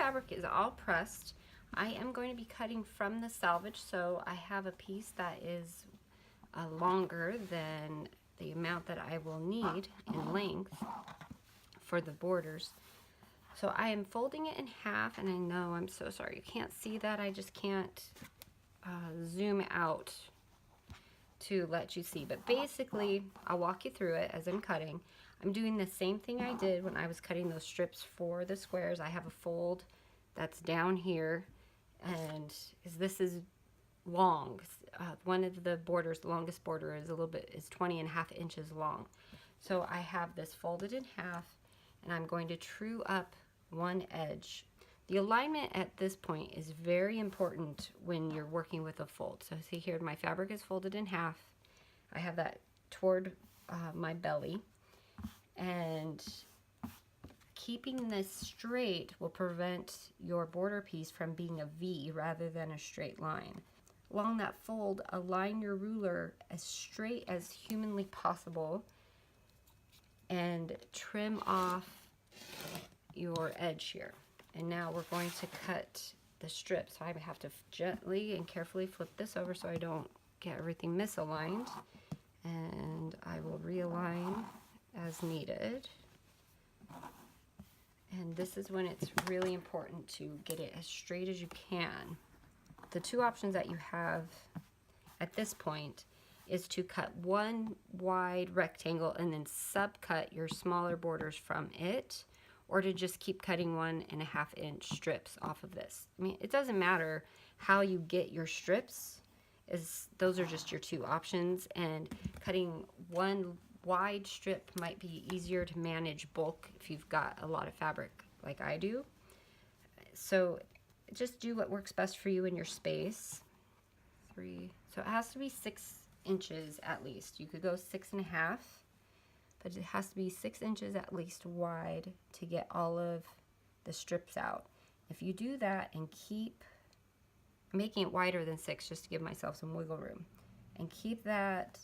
fabric is all pressed, I am going to be cutting from the selvage, so I have a piece that is longer than the amount that I will need in length for the borders. So I am folding it in half, and I know, I'm so sorry, you can't see that. I just can't zoom out to let you see. But basically, I'll walk you through it as I'm cutting. I'm doing the same thing I did when I was cutting those strips for the squares. I have a fold that's down here, and this is long. One of the borders, the longest border is 20.5 inches long. So I have this folded in half, and I'm going to true up one edge. The alignment at this point is very important when you're working with a fold. So see here, my fabric is folded in half. I have that toward my belly, and keeping this straight will prevent your border piece from being a V rather than a straight line. Along that fold, align your ruler as straight as humanly possible and trim off your edge here. And now we're going to cut the strip. So I have to gently and carefully flip this over so I don't get everything misaligned. And I will realign as needed. And this is when it's really important to get it as straight as you can. The two options that you have at this point is to cut one wide rectangle and then subcut your smaller borders from it, or to just keep cutting 1.5 inch strips off of this. I mean, it doesn't matter how you get your strips, those are just your two options, and cutting one wide strip might be easier to manage bulk if you've got a lot of fabric like I do. So just do what works best for you in your space. So it has to be 6 inches at least. You could go 6.5, but it has to be 6 inches at least wide to get all of the strips out. If you do that and keep making it wider than 6 just to give myself some wiggle room, and keep that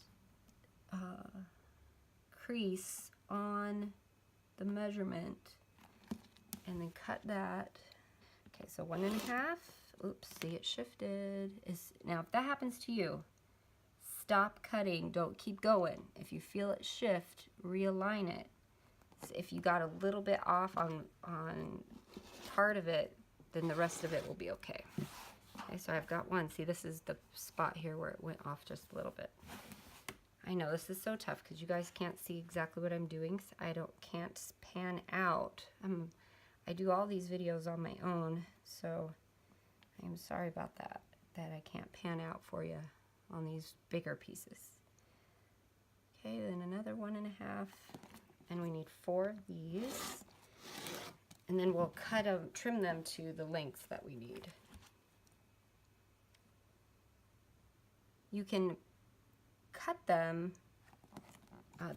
crease on the measurement, and then cut that. Okay, so 1.5. Oops, see, it shifted. Now if that happens to you, stop cutting, don't keep going. If you feel it shift, realign it. So if you got a little bit off on part of it, then the rest of it will be okay. Okay, so I've got one. See, this is the spot here where it went off just a little bit. I know this is so tough because you guys can't see exactly what I'm doing. So I can't pan out. I do all these videos on my own, so I'm sorry about that I can't pan out for you on these bigger pieces. Okay, then another 1.5, and we need 4 of these, and then we'll trim them to the lengths that we need. You can cut them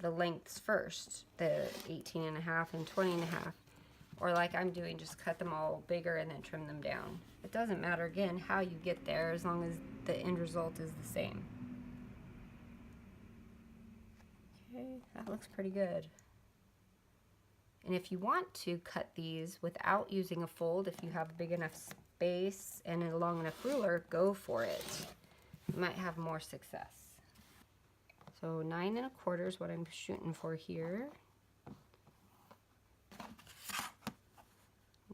the lengths first, the 18.5 and 20.5, or like I'm doing, just cut them all bigger and then trim them down. It doesn't matter, again, how you get there, as long as the end result is the same. Okay, that looks pretty good. And if you want to cut these without using a fold, if you have a big enough space and a long enough ruler, go for it. You might have more success. So 9.25 is what I'm shooting for here.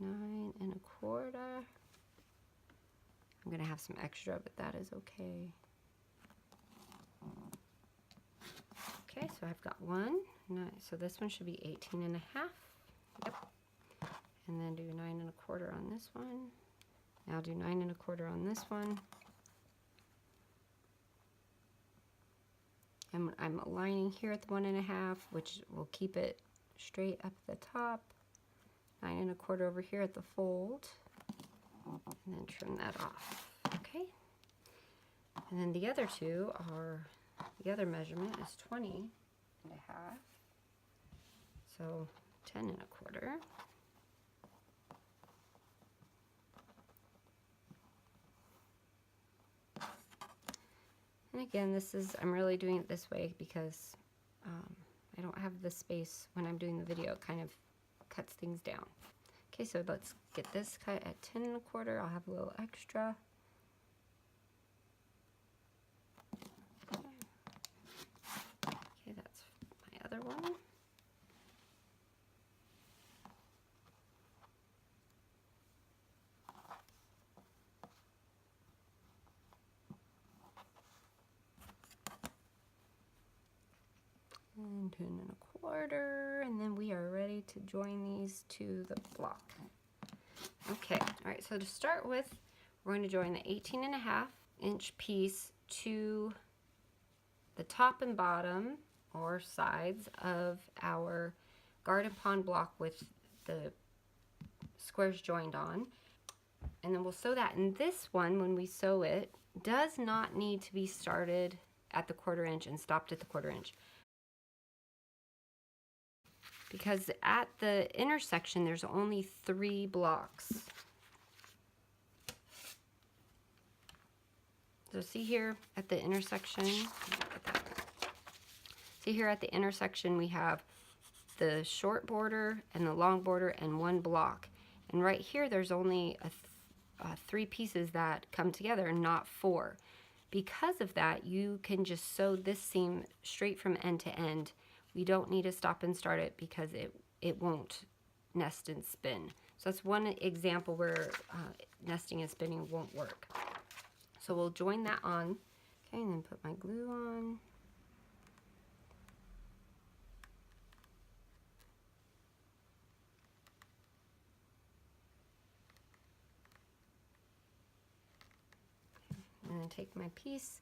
9.25. I'm gonna have some extra, but that is okay. Okay, so I've got one. So this one should be 18.5. Yep. And then do 9.25 on this one. Now do 9.25 on this one. And I'm aligning here at the 1.5, which will keep it straight up at the top. 9.25 over here at the fold, and then trim that off. Okay. And then the other two are, the other measurement is 20.5. So 10.25. And again, I'm really doing it this way because I don't have the space when I'm doing the video. It kind of cuts things down. Okay, so let's get this cut at 10 1/4. I'll have a little extra. Okay, that's my other one. And 10 1/4, and then we are ready to join these to the block. Okay, all right, so to start with, we're going to join the 18.5-inch piece to the top and bottom or sides of our garden pond block with the squares joined on. And then we'll sew that. And this one, when we sew it, does not need to be started at the 1/4 inch and stopped at the 1/4 inch. Because at the intersection, there's only 3 blocks. So see here at the intersection, see here at the intersection we have the short border and the long border and 1 block. And right here there's only 3 pieces that come together, not 4. Because of that, you can just sew this seam straight from end to end. We don't need to stop and start it because it won't nest and spin. So that's one example where nesting and spinning won't work. So we'll join that on, okay, and then put my glue on. And then take my piece,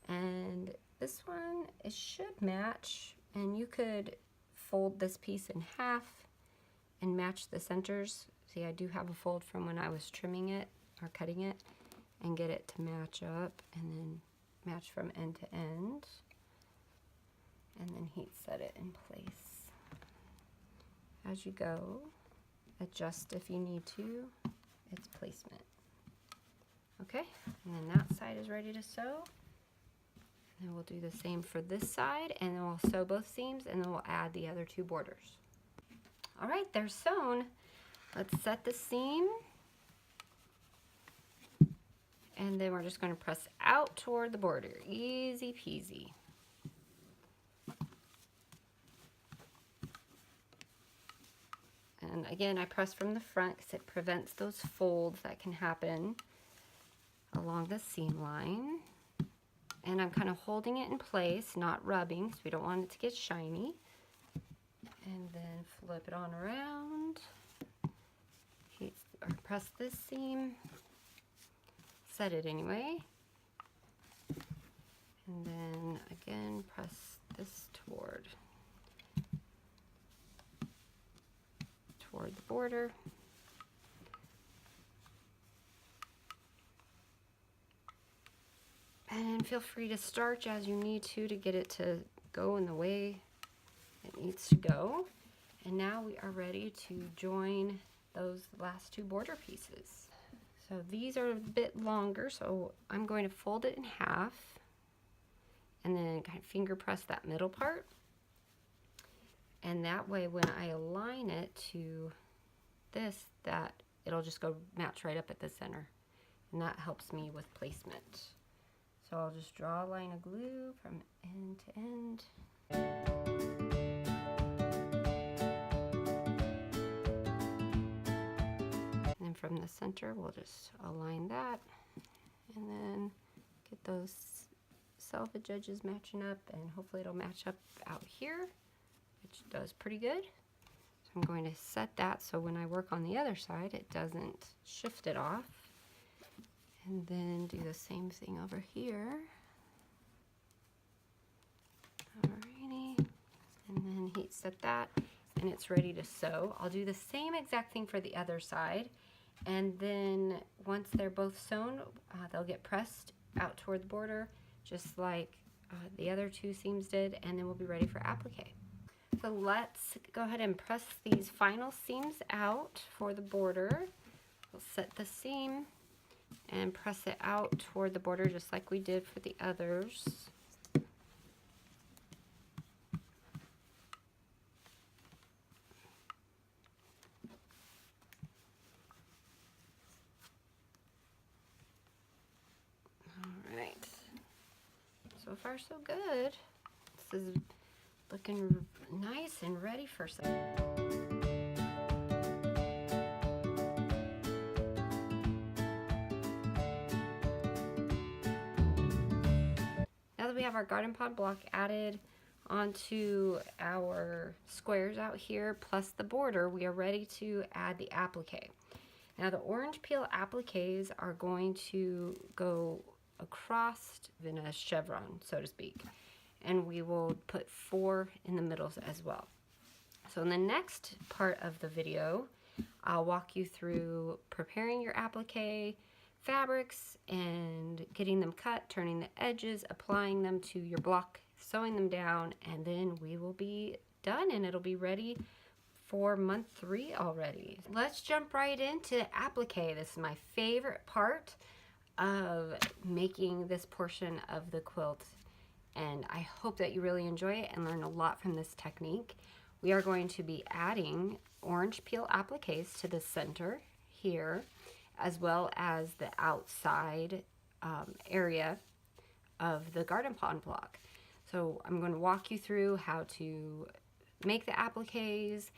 and this one, it should match, and you could fold this piece in half and match the centers. See, I do have a fold from when I was trimming it or cutting it, and get it to match up, and then match from end to end, and then heat set it in place. As you go, adjust if you need to, its placement. Okay, and then that side is ready to sew. And then we'll do the same for this side, and then we'll sew both seams, and then we'll add the other 2 borders. All right, they're sewn. Let's set the seam. And then we're just going to press out toward the border. Easy peasy. And again, I press from the front because it prevents those folds that can happen along the seam line. And I'm kind of holding it in place, not rubbing, because we don't want it to get shiny. And then flip it on around. Press this seam. Set it anyway. And then again, press this toward the border. And feel free to starch as you need to get it to go in the way it needs to go. And now we are ready to join those last 2 border pieces. So these are a bit longer, so I'm going to fold it in half and then kind of finger press that middle part. And that way when I align it to this, that it'll just go match right up at the center. And that helps me with placement. So I'll just draw a line of glue from end to end. And then from the center, we'll just align that. And then get those selvage edges matching up, and hopefully it'll match up out here, which does pretty good. So I'm going to set that so when I work on the other side, it doesn't shift it off. And then do the same thing over here. Alrighty. And then heat set that, and it's ready to sew. I'll do the same exact thing for the other side. And then once they're both sewn, they'll get pressed out toward the border, just like the other 2 seams did, and then we'll be ready for applique. So let's go ahead and press these final seams out for the border. We'll set the seam and press it out toward the border just like we did for the others. far so good. This is looking nice and ready for some. Now that we have our garden pod block added onto our squares out here, plus the border, we are ready to add the applique. Now the orange peel appliques are going to go across in a chevron, so to speak. And we will put 4 in the middle as well. So in the next part of the video, I'll walk you through preparing your applique fabrics and getting them cut, turning the edges, applying them to your block, sewing them down, and then we will be done and it'll be ready for month 3 already. Let's jump right into applique. This is my favorite part of making this portion of the quilt, and I hope that you really enjoy it and learn a lot from this technique. We are going to be adding orange peel appliques to the center here, as well as the outside area of the garden pod block. So I'm going to walk you through how to make the appliques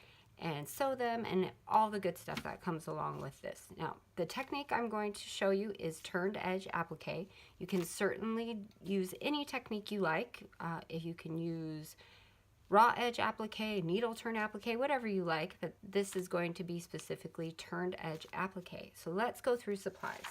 and sew them and all the good stuff that comes along with this. Now, the technique I'm going to show you is turned edge applique. You can certainly use any technique you like. If you can use raw edge applique, needle turn applique, whatever you like, but this is going to be specifically turned edge applique. So let's go through supplies.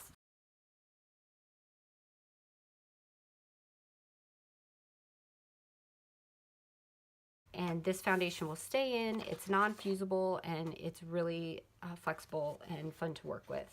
And this foundation will stay in, it's non-fusible, and it's really flexible and fun to work with.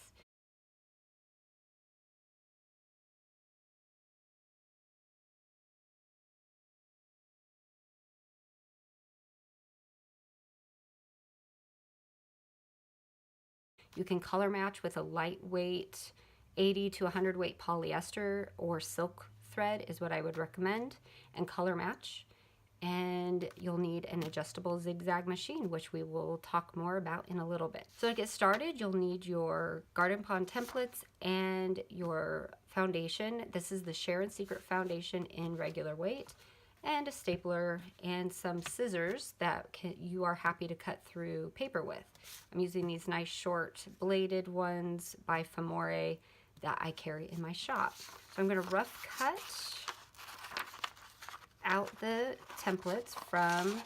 You can color match with a lightweight 80 to 100 weight polyester or silk thread is what I would recommend, and color match. And you'll need an adjustable zigzag machine, which we will talk more about in a little bit. So to get started, you'll need your garden pod templates and your foundation. This is the Sharon Secret foundation in regular weight, and a stapler and some scissors that you are happy to cut through paper with. I'm using these nice short bladed ones by Fincher that I carry in my shop. So I'm going to rough cut out the templates from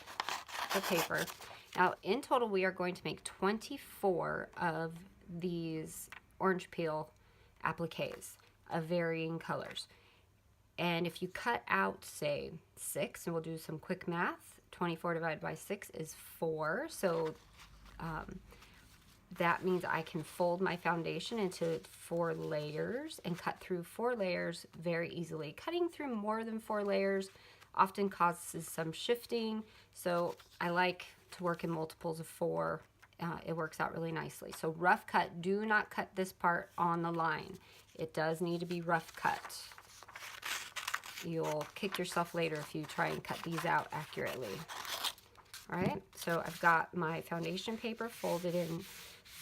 the paper. Now in total we are going to make 24 of these orange peel appliques of varying colors. And if you cut out, say, 6, and we'll do some quick math, 24 divided by 6 is 4. So that means I can fold my foundation into 4 layers and cut through 4 layers very easily. Cutting through more than 4 layers often causes some shifting, so I like to work in multiples of 4. It works out really nicely. So rough cut, do not cut this part on the line. It does need to be rough cut. You'll kick yourself later if you try and cut these out accurately. All right, so I've got my foundation paper folded in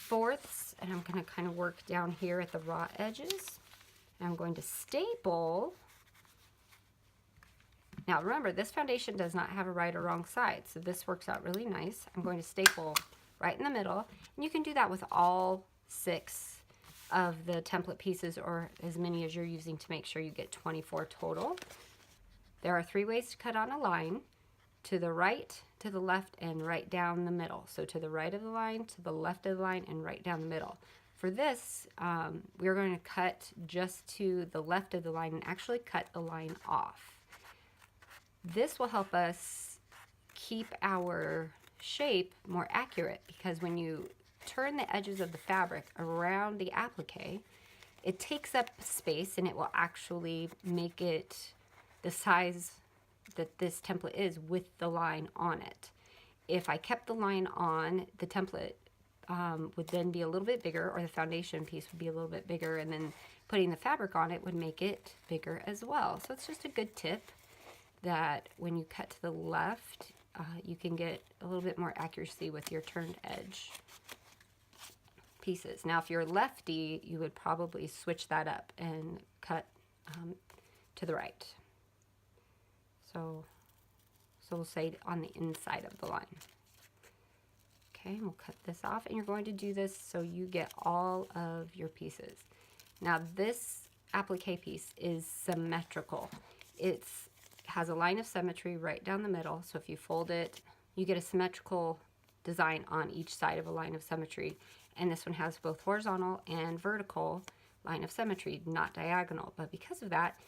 4ths, and I'm going to kind of work down here at the raw edges. And I'm going to staple. Now remember, this foundation does not have a right or wrong side, so this works out really nice. I'm going to staple right in the middle, and you can do that with all 6 of the template pieces, or as many as you're using, to make sure you get 24 total. There are 3 ways to cut on a line: to the right, to the left, and right down the middle. So to the right of the line, to the left of the line, and right down the middle. For this, we're going to cut just to the left of the line and actually cut the line off. This will help us keep our shape more accurate, because when you turn the edges of the fabric around the applique, it takes up space and it will actually make it the size that this template is with the line on it. If I kept the line on, the template would then be a little bit bigger, or the foundation piece would be a little bit bigger, and then putting the fabric on it would make it bigger as well. So it's just a good tip that when you cut to the left, you can get a little bit more accuracy with your turned edge pieces. Now if you're lefty, you would probably switch that up and cut to the right. So we'll say on the inside of the line. Okay, and we'll cut this off, and you're going to do this so you get all of your pieces. Now this applique piece is symmetrical. It has a line of symmetry right down the middle, so if you fold it, you get a symmetrical design on each side of a line of symmetry. And this one has both horizontal and vertical line of symmetry, not diagonal. But because of that,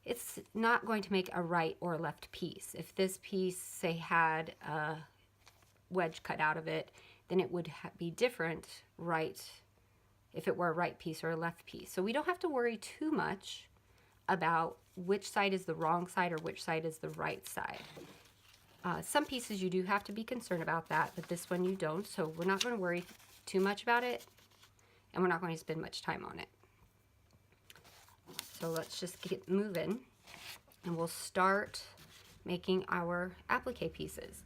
it's not going to make a right or left piece. If this piece, say, had a wedge cut out of it, then it would be different right if it were a right piece or a left piece. So we don't have to worry too much about which side is the wrong side or which side is the right side. Some pieces you do have to be concerned about that, but this one you don't, so we're not going to worry too much about it, and we're not going to spend much time on it. So let's just get moving, and we'll start making our applique pieces.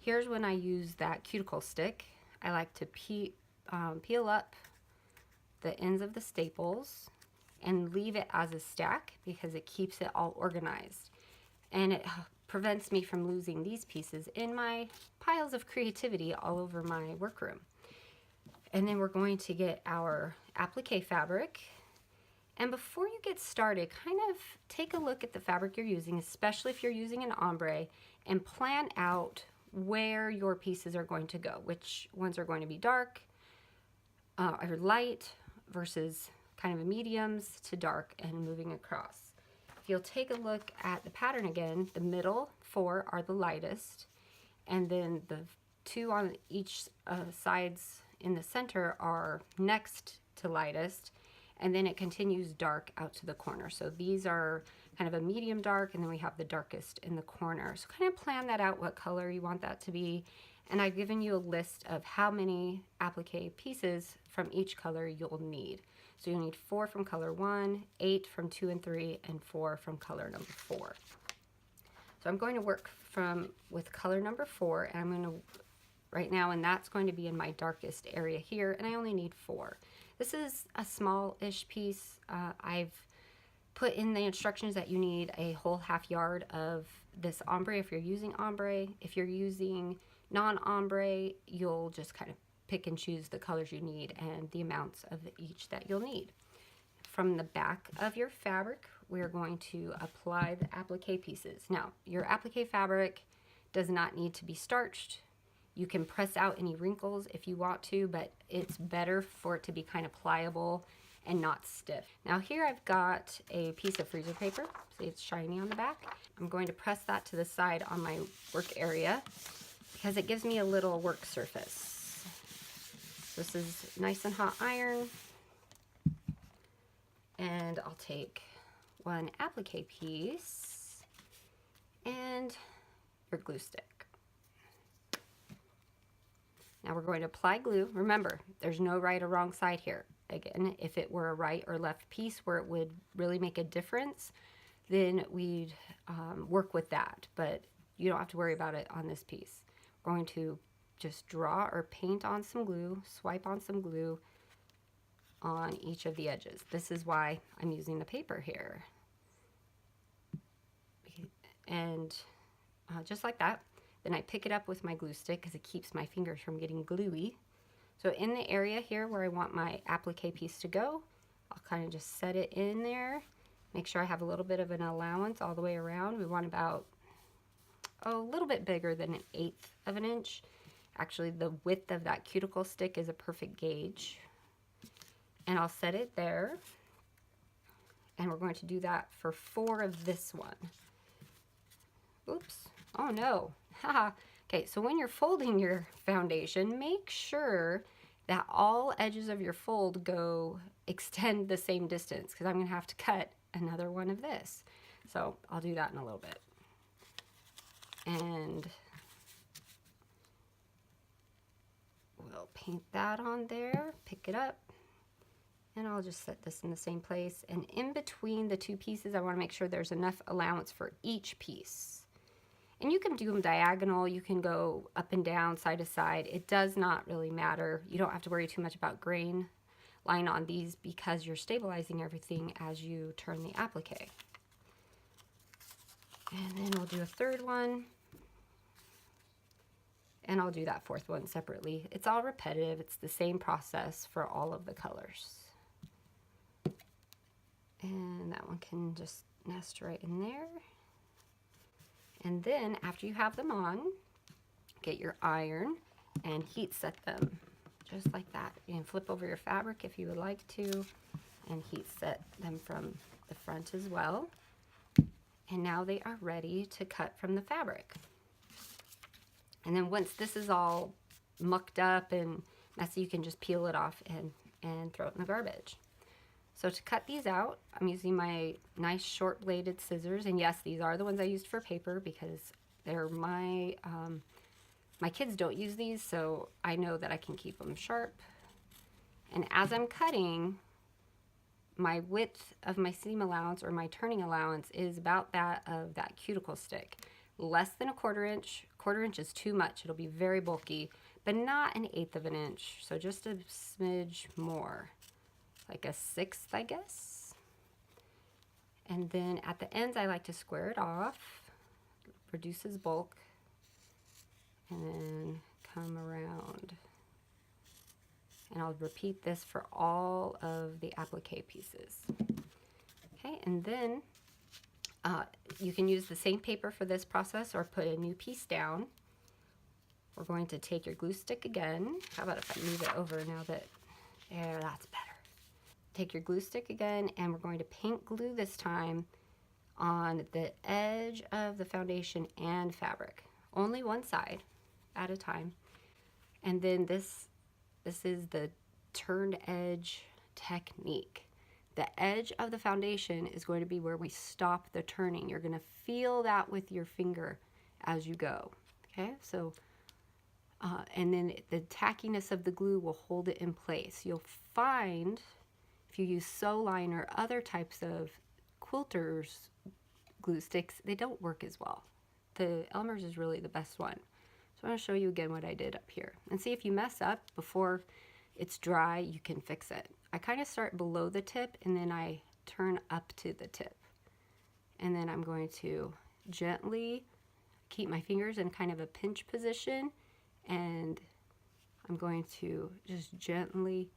Here's when I use that cuticle stick. I like to peel up the ends of the staples and leave it as a stack because it keeps it all organized. And it prevents me from losing these pieces in my piles of creativity all over my workroom. And then we're going to get our applique fabric. And before you get started, kind of take a look at the fabric you're using, especially if you're using an ombre, and plan out where your pieces are going to go, which ones are going to be dark or light versus kind of mediums to dark and moving across. If you'll take a look at the pattern again, the middle 4 are the lightest, and then the 2 on each sides in the center are next to lightest, and then it continues dark out to the corner. So these are kind of a medium dark, and then we have the darkest in the corner. So kind of plan that out, what color you want that to be. And I've given you a list of how many applique pieces from each color you'll need. So you'll need 4 from color 1, 8 from 2 and 3, and 4 from color number 4. So I'm going to work with color number 4, and I'm going to right now, and that's going to be in my darkest area here, and I only need 4. This is a small-ish piece. I've put in the instructions that you need a whole half yard of this ombre if you're using ombre. If you're using non-ombre, you'll just kind of pick and choose the colors you need and the amounts of each that you'll need. From the back of your fabric, we're going to apply the applique pieces. Now, your applique fabric does not need to be starched. You can press out any wrinkles if you want to, but it's better for it to be kind of pliable and not stiff. Now here I've got a piece of freezer paper. See, it's shiny on the back. I'm going to press that to the side on my work area because it gives me a little work surface. This is nice and hot iron. And I'll take one applique piece and your glue stick. Now we're going to apply glue. Remember, there's no right or wrong side here. Again, if it were a right or left piece where it would really make a difference, then we'd work with that. But you don't have to worry about it on this piece. We're going to just draw or paint on some glue, swipe on some glue on each of the edges. This is why I'm using the paper here. And just like that. Then I pick it up with my glue stick because it keeps my fingers from getting gluey. So in the area here where I want my applique piece to go, I'll kind of just set it in there. Make sure I have a little bit of an allowance all the way around. We want about a little bit bigger than 1/8 of an inch. Actually, the width of that cuticle stick is a perfect gauge. And I'll set it there. And we're going to do that for 4 of this one. Oops. Oh no. Haha. Okay, so when you're folding your foundation, make sure that all edges of your fold extend the same distance because I'm going to have to cut another one of this. So I'll do that in a little bit. And we'll paint that on there, pick it up, and I'll just set this in the same place. And in between the 2 pieces, I want to make sure there's enough allowance for each piece. And you can do them diagonal, you can go up and down, side to side. It does not really matter. You don't have to worry too much about grain line on these because you're stabilizing everything as you turn the applique. And then we'll do a third one. And I'll do that fourth one separately. It's all repetitive. It's the same process for all of the colors. And that one can just nest right in there. And then after you have them on, get your iron and heat set them just like that. You can flip over your fabric if you would like to and heat set them from the front as well. And now they are ready to cut from the fabric. And then once this is all mucked up and messy, you can just peel it off and throw it in the garbage. So to cut these out, I'm using my nice short bladed scissors. And yes, these are the ones I used for paper because they're my kids don't use these, so I know that I can keep them sharp. And as I'm cutting, my width of my seam allowance or my turning allowance is about that of that cuticle stick. Less than a 1/4 inch. 1/4 inch is too much. It'll be very bulky, but not an 1/8 of an inch. So just a smidge more, like a 1/6, I guess. And then at the ends, I like to square it off, reduces bulk, and then come around. And I'll repeat this for all of the applique pieces. Okay, and then you can use the same paper for this process or put a new piece down. We're going to take your glue stick again. How about if I move it over now that, there, that's better. Take your glue stick again, and we're going to paint glue this time on the edge of the foundation and fabric. Only one side at a time. And then this is the turned edge technique. The edge of the foundation is going to be where we stop the turning. You're going to feel that with your finger as you go. Okay, so and then the tackiness of the glue will hold it in place. You'll find if you use sew line or other types of quilters glue sticks, they don't work as well. The Elmer's is really the best one. So I'm going to show you again what I did up here. And see if you mess up before it's dry, you can fix it. I kind of start below the tip and then I turn up to the tip. And then I'm going to gently keep my fingers in kind of a pinch position, and I'm going to just gently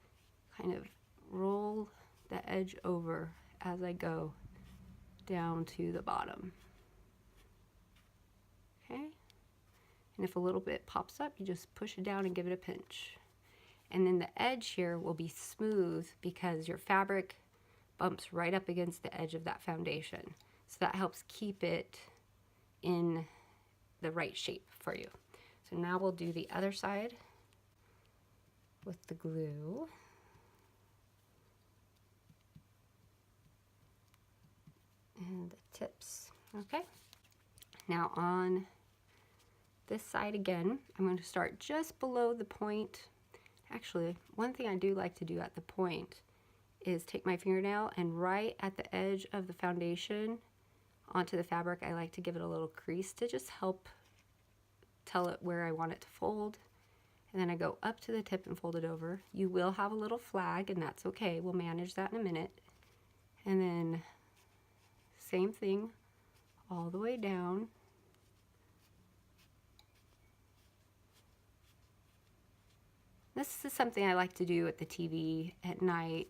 kind of roll the edge over as I go down to the bottom. Okay? And if a little bit pops up, you just push it down and give it a pinch. And then the edge here will be smooth because your fabric bumps right up against the edge of that foundation. So that helps keep it in the right shape for you. So now we'll do the other side with the glue. And the tips. Okay. Now on this side again, I'm going to start just below the point. Actually, one thing I do like to do at the point is take my fingernail and right at the edge of the foundation onto the fabric, I like to give it a little crease to just help tell it where I want it to fold. And then I go up to the tip and fold it over. You will have a little flag, and that's okay. We'll manage that in a minute. And then same thing all the way down. This is something I like to do at the TV at night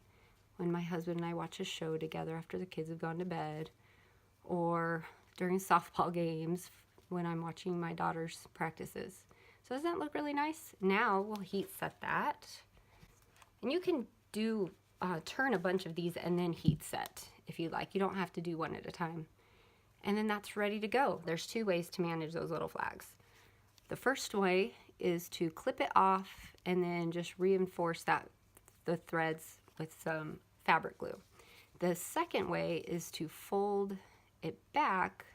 when my husband and I watch a show together after the kids have gone to bed, or during softball games when I'm watching my daughter's practices. So does that look really nice? Now we'll heat set that. And you can do turn a bunch of these and then heat set if you like. You don't have to do one at a time. And then that's ready to go. There's two ways to manage those little flags. The first way is to clip it off and then just reinforce the threads with some fabric glue. The second way is to fold it back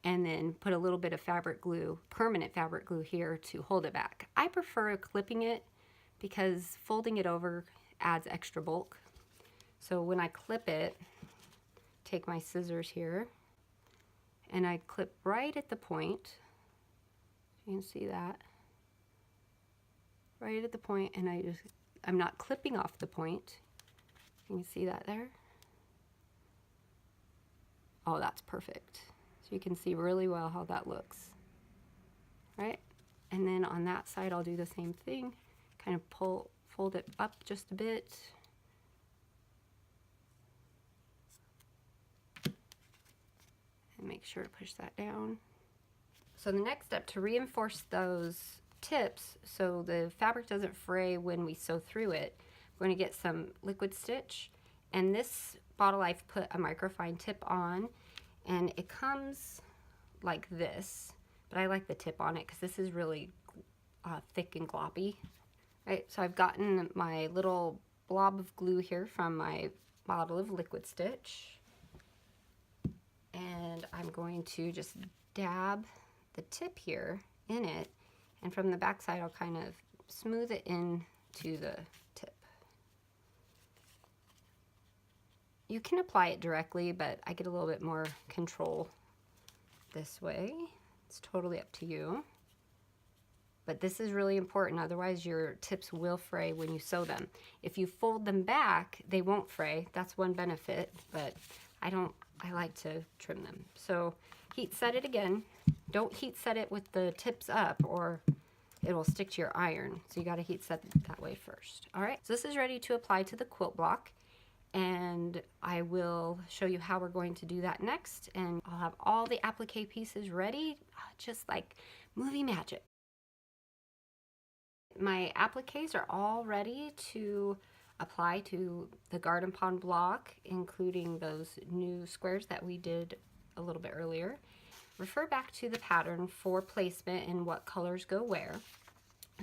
and then put a little bit of fabric glue, permanent fabric glue here to hold it back. I prefer clipping it because folding it over adds extra bulk. So when I clip it, take my scissors here and I clip right at the point. You can see that. Right at the point, and I'm not clipping off the point. You can see that there. Oh, that's perfect. So you can see really well how that looks, right? And then on that side, I'll do the same thing, kind of fold it up just a bit. And make sure to push that down. So the next step to reinforce those tips so the fabric doesn't fray when we sew through it, we're going to get some liquid stitch. And this bottle I've put a microfine tip on, and it comes like this, but I like the tip on it because this is really thick and gloppy. Right, so I've gotten my little blob of glue here from my bottle of liquid stitch, and I'm going to just dab the tip here in it, and from the back side I'll kind of smooth it in to the tip. You can apply it directly, but I get a little bit more control this way. It's totally up to you. But this is really important, otherwise your tips will fray when you sew them. If you fold them back, they won't fray. That's one benefit, but I like to trim them. So heat set it again. Don't heat set it with the tips up or it'll stick to your iron. So you gotta heat set it that way first. All right, so this is ready to apply to the quilt block, and I will show you how we're going to do that next, and I'll have all the applique pieces ready, just like movie magic. My appliques are all ready to apply to the garden pond block, including those new squares that we did a little bit earlier. Refer back to the pattern for placement and what colors go where.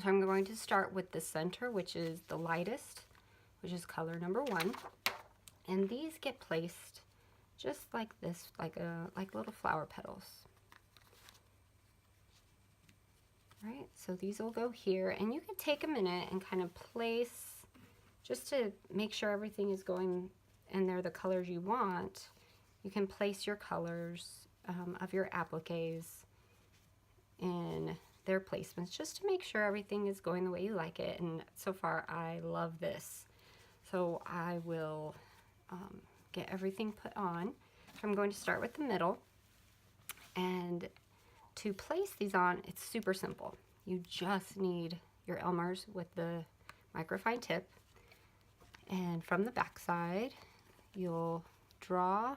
So I'm going to start with the center, which is the lightest, which is color number 1. And these get placed just like this, like little flower petals. Right, so these will go here, and you can take a minute and kind of place, just to make sure everything is going and they're the colors you want. You can place your colors of your appliques in their placements just to make sure everything is going the way you like it. And so far I love this. So I will get everything put on. So I'm going to start with the middle, and to place these on, it's super simple. You just need your Elmer's with the microfine tip, and from the back side you'll draw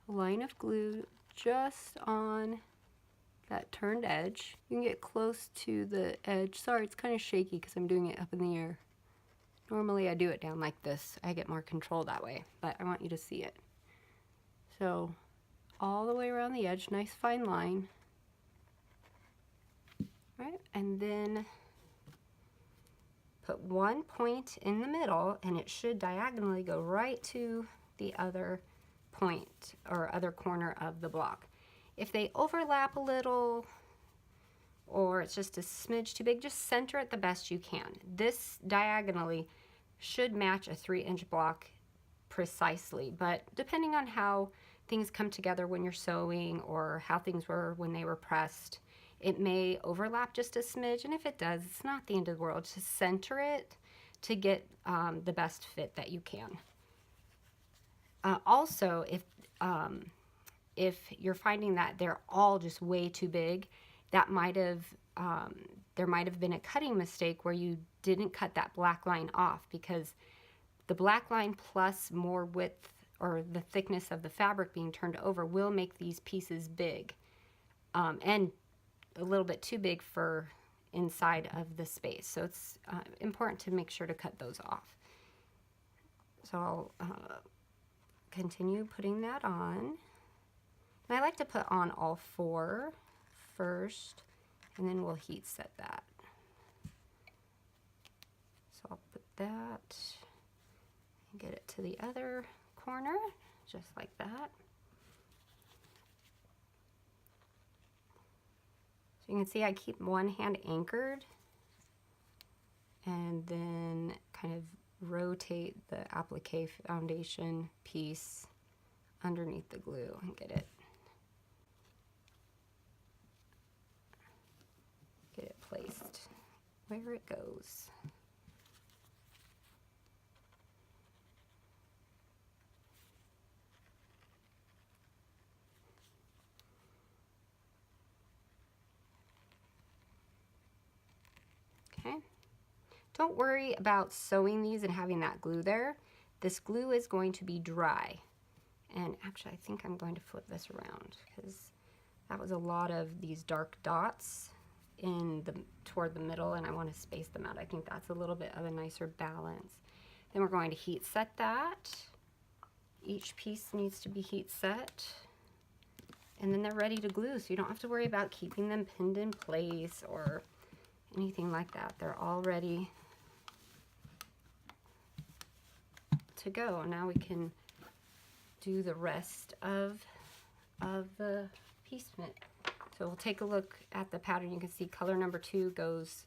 a line of glue just on that turned edge. You can get close to the edge. Sorry, it's kind of shaky because I'm doing it up in the air. Normally I do it down like this. I get more control that way, but I want you to see it. So all the way around the edge, nice fine line. Right, and then put one point in the middle, and it should diagonally go right to the other point or other corner of the block. If they overlap a little or it's just a smidge too big, just center it the best you can. This diagonally should match a 3-inch block precisely, but depending on how things come together when you're sewing or how things were when they were pressed, it may overlap just a smidge, and if it does, it's not the end of the world. Just center it to get the best fit that you can. Also, if you're finding that they're all just way too big, that might have there might have been a cutting mistake where you didn't cut that black line off, because the black line plus more width or the thickness of the fabric being turned over will make these pieces big, and a little bit too big for inside of the space. So it's important to make sure to cut those off. So I'll continue putting that on. And I like to put on all 4 first, and then we'll heat set that. So I'll put that and get it to the other corner, just like that. So you can see I keep one hand anchored and then kind of rotate the applique foundation piece underneath the glue and get it placed where it goes. Okay. Don't worry about sewing these and having that glue there. This glue is going to be dry. And actually, I think I'm going to flip this around because that was a lot of these dark dots toward the middle, and I want to space them out. I think that's a little bit of a nicer balance. Then we're going to heat set that. Each piece needs to be heat set. And then they're ready to glue, so you don't have to worry about keeping them pinned in place or anything like that. They're all ready to go. Now we can do the rest of the piecement. So we'll take a look at the pattern. You can see color number 2 goes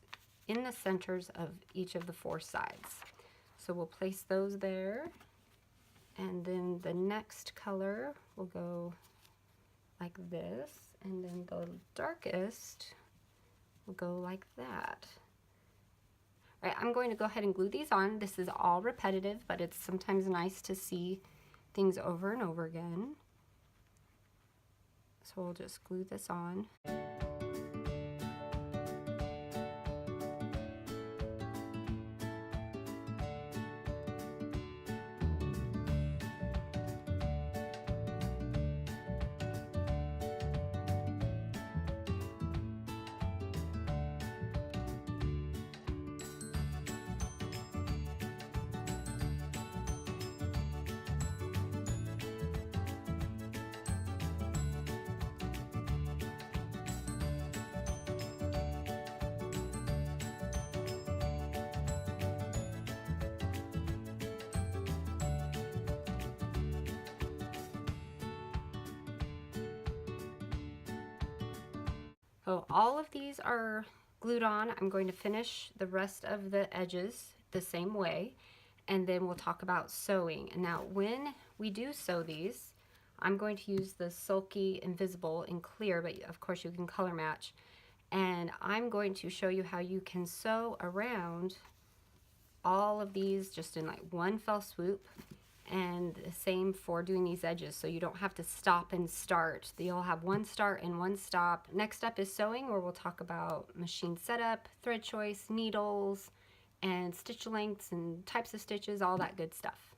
in the centers of each of the 4 sides. So we'll place those there, and then the next color will go like this, and then the darkest will go like that. All right, I'm going to go ahead and glue these on. This is all repetitive, but it's sometimes nice to see things over and over again. So we'll just glue this on. So all of these are glued on. I'm going to finish the rest of the edges the same way, and then we'll talk about sewing. And now when we do sew these, I'm going to use the Sulky Invisible in clear, but of course you can color match. And I'm going to show you how you can sew around all of these just in like one fell swoop. And the same for doing these edges, so you don't have to stop and start. You'll have one start and one stop. Next up is sewing, where we'll talk about machine setup, thread choice, needles, and stitch lengths and types of stitches, all that good stuff.